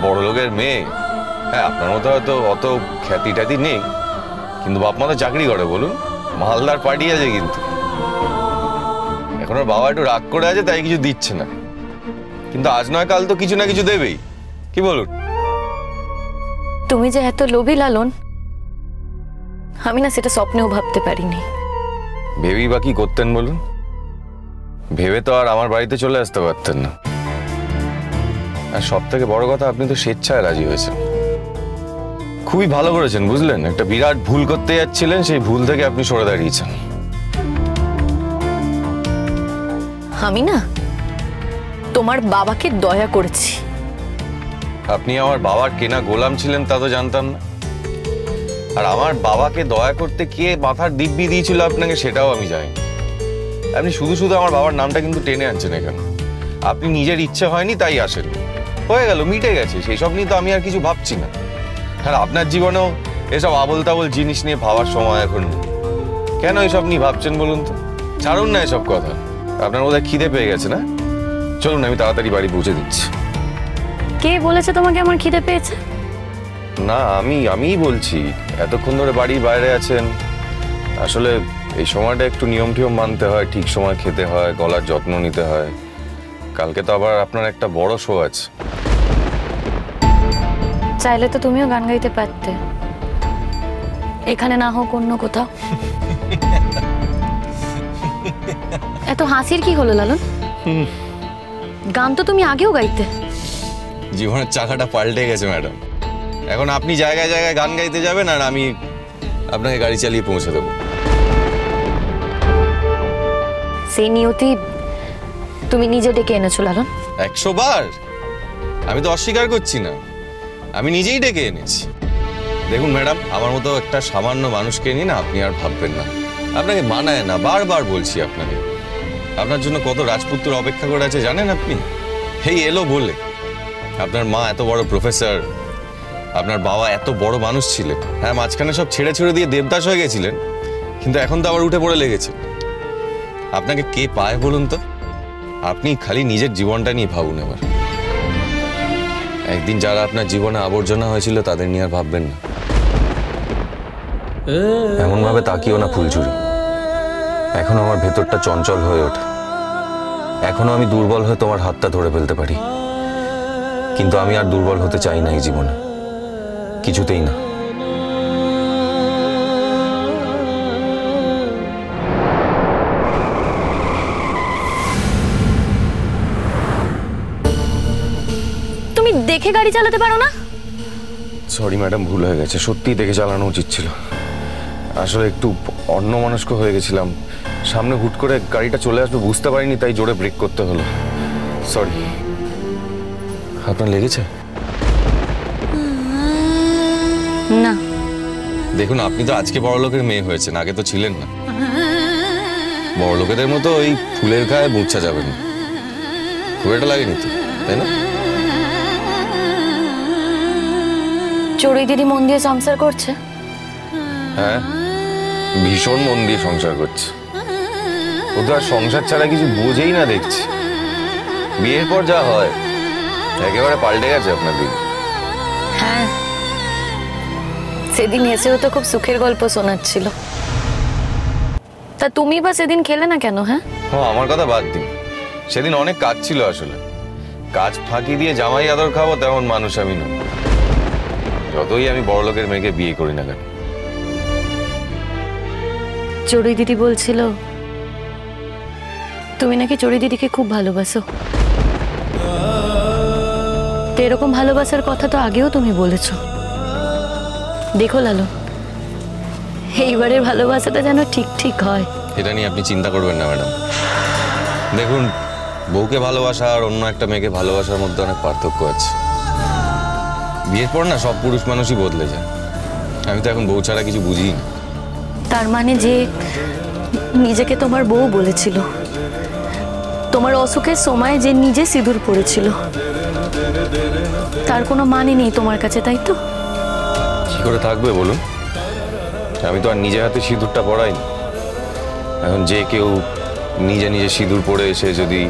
বড় লোকের মেয়ে। হ্যাঁ, আপনার মতো হয়তো অত খ্যাতি ট্যাতি নেই, কিন্তু বাপ মা তো চাকরি করে, বলুন। মালদার পার্টি আছে, কিন্তু এখন ওর বাবা একটু রাগ করে আছে, তাই কিছু দিচ্ছে না। কিন্তু আজ নয় কাল তো কিছু না কিছু দেবেই, কি বলুন? তুমি যে এত লোভী লালন, আমি না সেটা স্বপ্নেও ভাবতে পারিনি। ভেবেই বা কি করতেন বলুন? ভেবে তো আর আমার বাড়িতে চলে আসতে পারতেন না। আর সব থেকে বড় কথা, আপনি তো স্বেচ্ছায় রাজি হয়েছেন। খুবই ভালো করেছেন, বুঝলেন? একটা বিরাট ভুল করতে যাচ্ছিলেন, সেই ভুল থেকে আপনি সরে দাঁড়িয়েছেন। আমি না তোমার বাবাকে দয়া করেছি। আপনি আমার বাবার কেনা গোলাম ছিলেন তা তো জানতাম না। আর আমার বাবাকে দয়া করতে কে মাথার দিব্যি দিয়েছিল আপনাকে, সেটাও আমি জানি। আপনি শুধু শুধু আমার বাবার নামটা কিন্তু টেনে আনছেন এখানে। আপনি নিজের ইচ্ছে হয়নি তাই আসেন, হয়ে গেল, মিটে গেছে। সেই সব নিয়ে তো আমি আর কিছু ভাবছি না। আর আপনার জীবনেও এসব আবল তাবল জিনিস নিয়ে ভাবার সময় এখন নেই। কেন এসব নিয়ে ভাবছেন বলুন তো? ছাড়ুন না এসব কথা। আপনার বোধহয় খিদে পেয়ে গেছে না? চলুন, আমি তাড়াতাড়ি বাড়ি পৌঁছে দিচ্ছি। কে বলেছে তোমাকে আমার খিদে পেয়েছে? না, আমিই বলছি। এতক্ষণ ধরে বাড়ির বাইরে আছেন। আসলে এই সময়টা একটু নিয়ম টিয়ম মানতে হয়, ঠিক সময় খেতে হয়, গলার যত্ন নিতে হয়। কালকে তো আবার আপনার একটা বড় শো আছে। চাইলে তো তুমিও গান গাইতে পারতে, এখানে না হোক অন্য কোথাও। এত হাসির কি হলো লালন? গান তো তুমি আগেও গাইতে। জীবনের চাকাটা পাল্টে গেছে ম্যাডাম। এখন আপনি জায়গায় জায়গায় গান গাইতে যাবেন, আর আমি আপনাকে গাড়ি চালিয়ে পৌঁছে দেবো। সেই নিয়তি তুমি নিজে ডেকে এনেছো লালন। 100 বার আমি তো অস্বীকার করছি না, আমি নিজেই ডেকে এনেছি। দেখুন ম্যাডাম, আমার মতো একটা সামান্য মানুষকে নিয়ে না আপনি আর ভাববেন না। আপনাকে মানায় না, বারবার বলছি আপনাকে। আপনার জন্য কত রাজপুত্র অপেক্ষা করে আছে জানেন আপনি? এই এলো বলে। আপনার মা এত বড় প্রফেসর, আপনার বাবা এত বড় মানুষ ছিলেন। হ্যাঁ, মাঝখানে সব ছেড়ে ছেড়ে দিয়ে দেবদাস হয়ে গেছিলেন, কিন্তু এখন তো আবার উঠে পড়ে লেগেছে। আপনাকে কে পায় বলুন তো? আপনি খালি নিজের জীবনটা নিয়ে ভাবুন এবার। একদিন যারা আপনার জীবনে আবর্জনা হয়েছিল তাদের নিয়ে আর ভাববেন না। এমন ভাবে তাকিও না ফুলঝুরি। এখনো আমার ভেতরটা চঞ্চল হয়ে ওঠে। এখনো আমি দুর্বল হয়ে তোমার হাতটা ধরে ফেলতে পারি, কিন্তু আমি আর দুর্বল হতে চাই না এই জীবনে, কিছুতেই না। তুমি দেখে গাড়ি চালাতে পারো না? সরি ম্যাডাম, ভুল হয়ে গেছে। সত্যিই দেখে চালানো উচিত ছিল। আসলে একটু অন্যমনস্ক হয়ে গেছিলাম। সামনে হুট করে গাড়িটা চলে আসবে বুঝতে পারিনি, তাই জোরে ব্রেক করতে হলো। সরি। আপনার লেগেছে? না। দেখুন, আপনি তো আজকে বড় লোকের মেয়ে হয়েছেন, আগে তো ছিলেন না। বড় লোকেদের মতো ওই ফুলের গায়ে মুচ্ছা যাবে না। খুব একটা লাগেনি তো, তাই না? চড়ুই দিদি মন দিয়ে সংসার করছে? হ্যাঁ, ভীষণ মন দিয়ে সংসার করছে। ও তো আর সংসার ছাড়া কিছু বোঝেই না দেখছি। বিয়ের পর যা হয় একেবারে পাল্টে গেছে আপনার দিদি। হ্যাঁ, সেদিন এসেও তো খুব সুখের গল্প শোনাচ্ছিল। তা তুমি বা সেদিন খেলে না কেন? হ্যাঁ, আমার কথা বাদ দিন। সেদিন অনেক কাজ ছিল। আসলে কাজ ফাঁকি দিয়ে জামাই আদর খাবো তেমন মানুষ আমি নই, যতই আমি বড় লোকের মেয়েকে বিয়ে করি না কেন। চড়ুই দিদি বলছিল তুমি নাকি চড়ুই দিদিকে খুব ভালোবাসো। তো এরকম ভালোবাসার কথা তো আগেও তুমি বলেছো। দেখো লালু, এইবারের ভালোবাসাটা যেন ঠিক ঠিক হয়। এটা নিয়ে আপনি চিন্তা করবেন না ম্যাডাম। দেখুন, বউকে ভালোবাসা আর অন্য একটা মেয়েকে ভালোবাসার মধ্যে অনেক পার্থক্য আছে। বিয়ের পর না সব পুরুষ মানুষই বদলে যায়। আমি তো এখন বউ ছাড়া কিছু বুঝি না। তার মানে যে নিজেকে তোমার বউ বলেছিল, তোমার অসুখের সময় যে নিজে সিঁদুর পড়েছিল, তার কোনো মানে নেই তোমার কাছে, তাই তো? কি করে থাকবে বলুন? আমি তো আর নিজে হাতে সিঁদুরটা পড়াইনি। এখন যে কেউ নিজে নিজে সিঁদুর পড়ে এসে যদি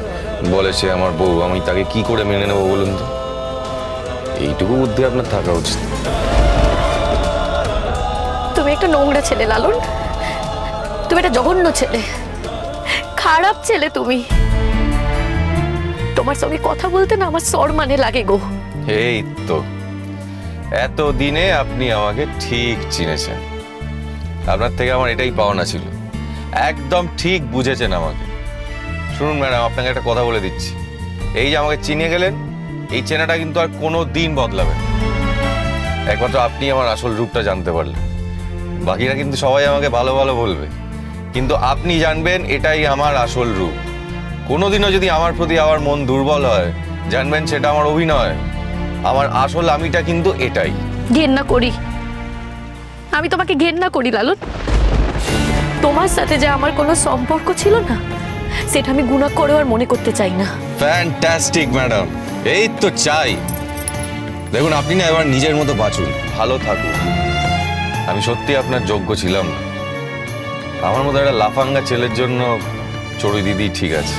বলে সে আমার বউ, আমি তাকে কি করে মেনে নেবো বলুন তো? এইটুকু বুদ্ধি আপনার থাকা উচিত। তুমি একটা নোংরা ছেলে লালন, তুমি একটা জঘন্য ছেলে, খারাপ ছেলে তুমি। তোমার সঙ্গে কথা বলতে না আমার সর মানে লাগে গো। এই তো এত দিনে আপনি আমাকে ঠিক চিনেছেন। আপনার থেকে আমার এটাই পাওনা ছিল, একদম ঠিক বুঝেছেন আমাকে। শুনুন ম্যাডাম, আপনাকে একটা কথা বলে দিচ্ছি, এই যে আমাকে চিনে গেলেন, এই চেনাটা কিন্তু আর কোনো দিন বদলাবে না। একমাত্র আপনি আমার আসল রূপটা জানতে পারলেন। বাকিরা কিন্তু সবাই আমাকে ভালো ভালো বলবে, কিন্তু আপনি জানবেন এটাই আমার আসল রূপ। কোনোদিনও যদি আমার প্রতি আমার মন দুর্বল হয়, জানবেন সেটা আমার অভিনয়। আমার আসল আমিটা কিন্তু এটাই। ঘেন্না করি, আমি তোমাকে ঘেন্না করি লালন। তোমার সাথে যে আমার কোনো সম্পর্ক ছিল না, সেটা আমি গুনাহ করেও আর মনে করতে চাই না। ফ্যান্টাস্টিক ম্যাডাম, এই তো চাই। দেখুন, আপনি না এবার নিজের মতো বাঁচুন, ভালো থাকুন। আমি সত্যি আপনার যোগ্য ছিলাম না। আমার মতো একটা লাফাঙ্গা ছেলের জন্য চড়ুই দিদি ঠিক আছে।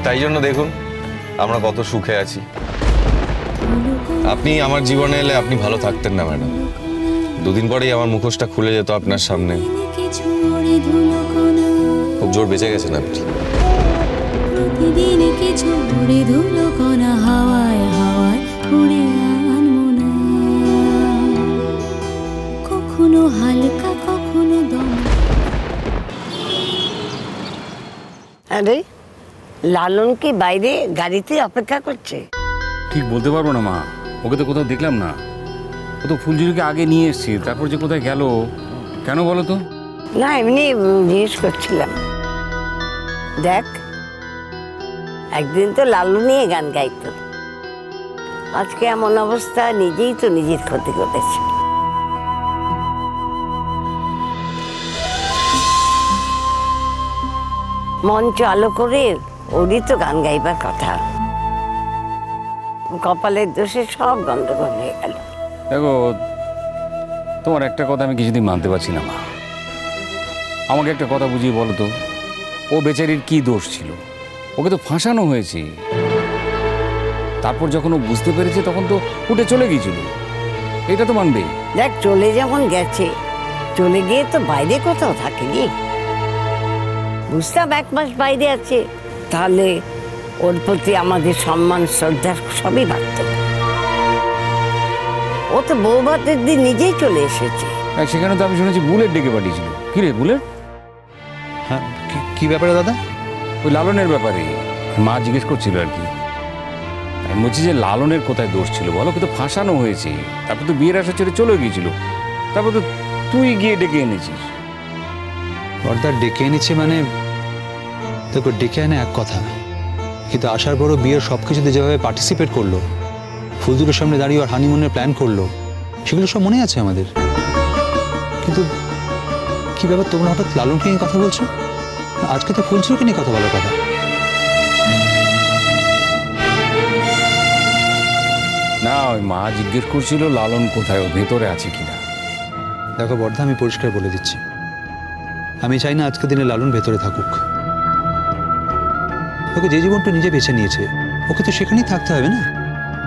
তাই জন্য দেখুন আমরা কত সুখে আছি। আপনি আমার জীবনে এলে আপনি ভালো থাকতেন না ম্যাডাম। দুদিন পরেই আমার মুখোশটা খুলে যেত আপনার সামনে। খুব জোর বেঁচে গেছেন আপনি। কখনো হালকা কখনো দম। আরে লালন কি বাইরে গাড়িতে অপেক্ষা করছে? ঠিক বলতে পারবো না মা, ওকে তো কোথাও দেখলাম না। ও তো ফুলঝুরিকে আগে নিয়ে এসছি, তারপর যে কোথায় গেল কেন বলো তো? না, এমনি জিজ্ঞেস করছিলাম। দেখ, একদিন তো লালু নিয়ে গান গাইতো, আজকে এমন অবস্থা, নিজেই তো নিজের ক্ষতি করেছে। মঞ্চ আলো করে ওরই তো গান গাইবার কথা, কপালের দোষে সব গন্ডগোল হয়ে গেল। দেখো, তোমার একটা কথা আমি কিছুদিন মানতে পারছি না মা। আমাকে একটা কথা বুঝিয়ে বলো তো, ও বেচারির কি দোষ ছিল? ওকে তো ফাঁসানো হয়েছে। তারপর যখন ও বুঝতে পেরেছে তখন তো উঠে চলে গিয়েছিল, এটা তো মানবে। দেখ, চলে যেমন গেছে, চলে গিয়ে তো বাইরে কোথাও থাকেনি। বুঝতাম 1 মাস বাইরে আছে, তাহলে ওর প্রতি আমাদের সম্মান শ্রদ্ধা সবই বাড়ত। ও তো বউ ভাতের দিন নিজেই চলে এসেছে। সেখানে তো আমি শুনেছি বুলেট ডেকে পাঠিয়েছিল। কি রে বুলেট? হ্যাঁ, কি ব্যাপারে দাদা? ওই লালনের ব্যাপারে মা জিজ্ঞেস করছিল আর কি। আমি বলছি যে লালনের কোথায় দোষ ছিল বলো? কিন্তু ফাঁসানো হয়েছে, তারপর তো বিয়ের আশা ছেড়ে চলে গিয়েছিল, তারপর তো তুই গিয়ে ডেকে এনেছিস। বর্দা ডেকে এনেছে মানে, দেখো ডেকে আনে এক কথা, কিন্তু আসার পরও বিয়ের সব কিছুতে যেভাবে পার্টিসিপেট করলো, ফুলঝুরির সামনে দাঁড়িয়ে আর হানিমুনের প্ল্যান করলো, সেগুলো সব মনে আছে আমাদের। কিন্তু কি ব্যাপার, তোমরা হঠাৎ লালনকে নিয়ে কথা বলছো? আজকে তো ফুলঝুরিকে নিয়ে কথা বলার কথা। না, ওই মা জিজ্ঞেস করছিল লালন কোথায়, ও ভেতরে আছে কিনা। দেখো বর্দা, আমি পরিষ্কার বলে দিচ্ছি, আমি চাই না আজকের দিনে লালন ভেতরে থাকুক। ওকে যে জীবনটা নিজে বেছে নিয়েছে, ওকে তো সেখানেই থাকতে হবে না?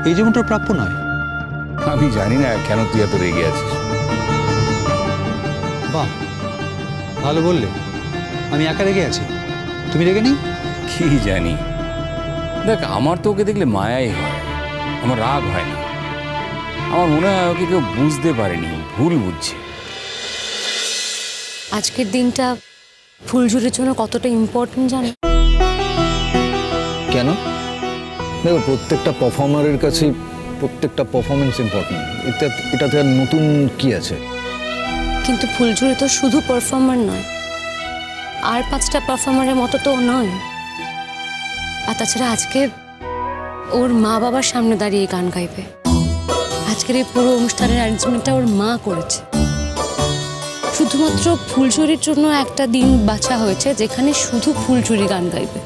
এই জীবনটা প্রাপ্য নয়। আমি জানি না কেন তুই এত রেগে আছিস। বাহ, ভালো বললে। আমি একা রেগে আছি, তুমি রেগে নেই? কি জানি, দেখ আমার তো ওকে দেখলে মায়াই হয়, আমার রাগ হয় না। আমার মনে হয় ওকে কেউ বুঝতে পারেনি, ভুল বুঝছে। আজকের দিনটা ফুলঝুরির জন্য কতটা ইম্পর্টেন্ট জানো? কেন? দেখো, প্রত্যেকটা পারফর্মারের কাছে প্রত্যেকটা পারফরমেন্স ইম্পর্টেন্ট। এটাতে আর নতুন কি আছে? কিন্তু ফুলঝুরি তো শুধু পারফর্মার নয়, আর 5টা পারফর্মারের মতো তো নয়। আর তাছাড়া আজকে ওর মা বাবার সামনে দাঁড়িয়ে গান গাইবে। আজকের এই পুরো অনুষ্ঠানের অ্যারেঞ্জমেন্টটা ওর মা করেছে। শুধুমাত্র ফুলঝুরির জন্য একটা দিন বাছা হয়েছে যেখানে শুধু ফুলঝুরি গান গাইবে।